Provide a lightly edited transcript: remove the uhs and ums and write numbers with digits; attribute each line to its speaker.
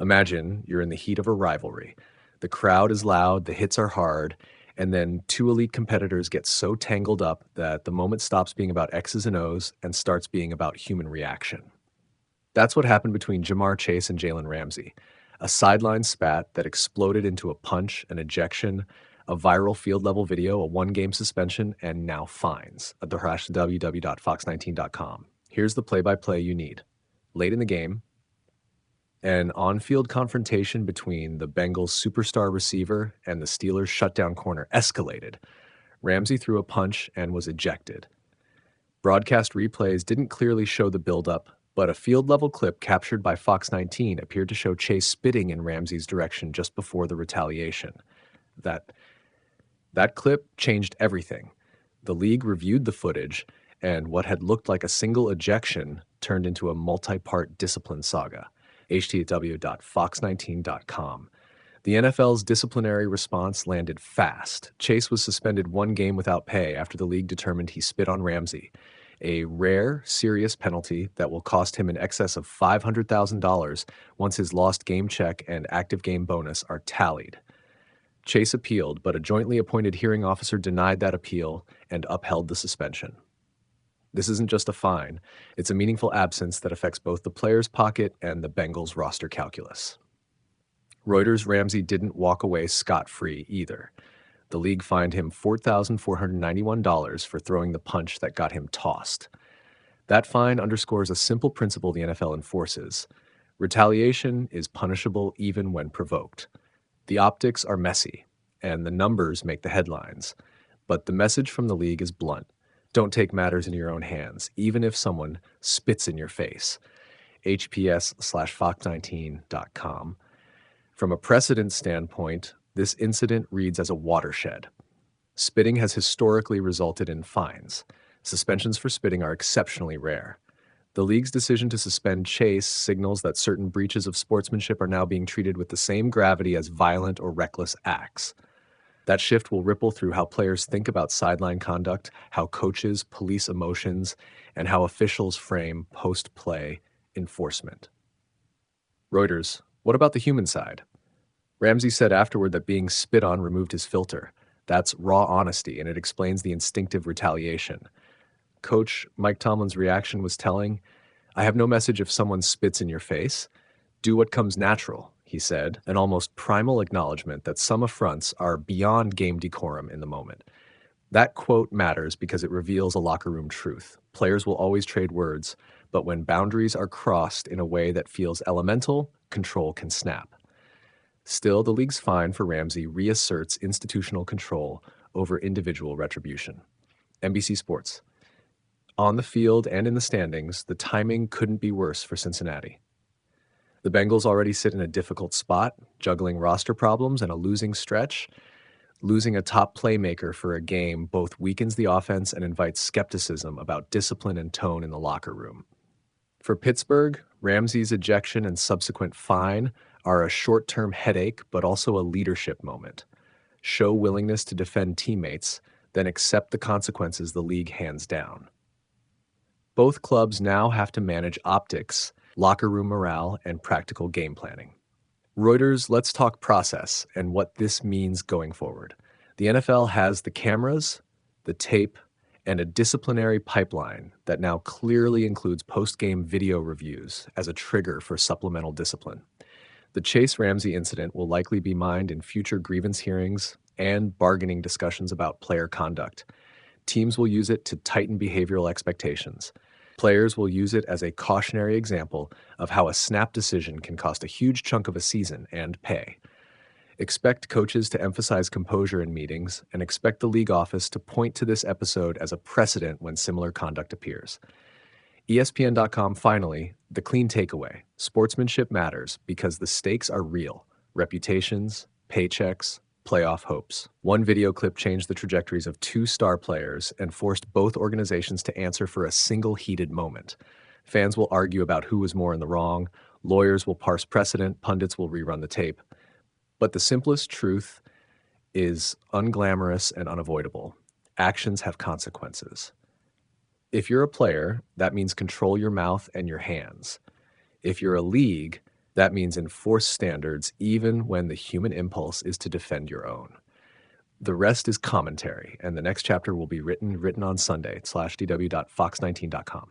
Speaker 1: Imagine you're in the heat of a rivalry. The crowd is loud, the hits are hard, and then two elite competitors get so tangled up that the moment stops being about X's and O's and starts being about human reaction. That's what happened between Jamar Chase and Jalen Ramsey. A sideline spat that exploded into a punch, an ejection, a viral field level video, a 1-game suspension, and now fines at www.fox19.com. Here's the play by play you need. Late in the game, an on-field confrontation between the Bengals' superstar receiver and the Steelers' shutdown corner escalated. Ramsey threw a punch and was ejected. Broadcast replays didn't clearly show the buildup, but a field-level clip captured by Fox 19 appeared to show Chase spitting in Ramsey's direction just before the retaliation. That clip changed everything. The league reviewed the footage, and what had looked like a single ejection turned into a multi-part discipline saga. httw.fox19.com. The NFL's disciplinary response landed fast. Chase was suspended 1 game without pay after the league determined he spit on Ramsey, a rare, serious penalty that will cost him in excess of $500,000 once his lost game check and active game bonus are tallied. Chase appealed, but a jointly appointed hearing officer denied that appeal and upheld the suspension. This isn't just a fine, it's a meaningful absence that affects both the player's pocket and the Bengals' roster calculus. Reuters' Ramsey didn't walk away scot-free either. The league fined him $4,491 for throwing the punch that got him tossed. That fine underscores a simple principle the NFL enforces. Retaliation is punishable even when provoked. The optics are messy, and the numbers make the headlines. But the message from the league is blunt. Don't take matters in your own hands, even if someone spits in your face. hps/fox19.com. From a precedent standpoint, this incident reads as a watershed. Spitting has historically resulted in fines. Suspensions for spitting are exceptionally rare. The league's decision to suspend Chase signals that certain breaches of sportsmanship are now being treated with the same gravity as violent or reckless acts. That shift will ripple through how players think about sideline conduct, how coaches police emotions, and how officials frame post-play enforcement. Reuters, what about the human side? Ramsey said afterward that being spit on removed his filter. That's raw honesty, and it explains the instinctive retaliation. Coach Mike Tomlin's reaction was telling. I have no message if someone spits in your face. Do what comes natural, he said, an almost primal acknowledgement that some affronts are beyond game decorum in the moment. That quote matters because it reveals a locker room truth. Players will always trade words, but when boundaries are crossed in a way that feels elemental, control can snap. Still, the league's fine for Ramsey reasserts institutional control over individual retribution. NBC Sports. On the field and in the standings, the timing couldn't be worse for Cincinnati. The Bengals already sit in a difficult spot, juggling roster problems and a losing stretch. Losing a top playmaker for a game both weakens the offense and invites skepticism about discipline and tone in the locker room. For Pittsburgh, Ramsey's ejection and subsequent fine are a short-term headache, but also a leadership moment. Show willingness to defend teammates, then accept the consequences the league hands down. Both clubs now have to manage optics, locker room morale, and practical game planning. Reuters, let's talk process and what this means going forward. The NFL has the cameras, the tape, and a disciplinary pipeline that now clearly includes post-game video reviews as a trigger for supplemental discipline. The Chase Ramsey incident will likely be mined in future grievance hearings and bargaining discussions about player conduct. Teams will use it to tighten behavioral expectations. Players will use it as a cautionary example of how a snap decision can cost a huge chunk of a season and pay. Expect coaches to emphasize composure in meetings, and expect the league office to point to this episode as a precedent when similar conduct appears. ESPN.com, finally, the clean takeaway. Sportsmanship matters because the stakes are real. Reputations, paychecks, playoff hopes. One video clip changed the trajectories of 2 star players and forced both organizations to answer for a single heated moment. Fans will argue about who was more in the wrong, lawyers will parse precedent, pundits will rerun the tape. But the simplest truth is unglamorous and unavoidable. Actions have consequences. If you're a player, that means control your mouth and your hands. If you're a league, That means enforce standards even when the human impulse is to defend your own. The rest is commentary, and the next chapter will be written on Sunday /dw.fox19.com.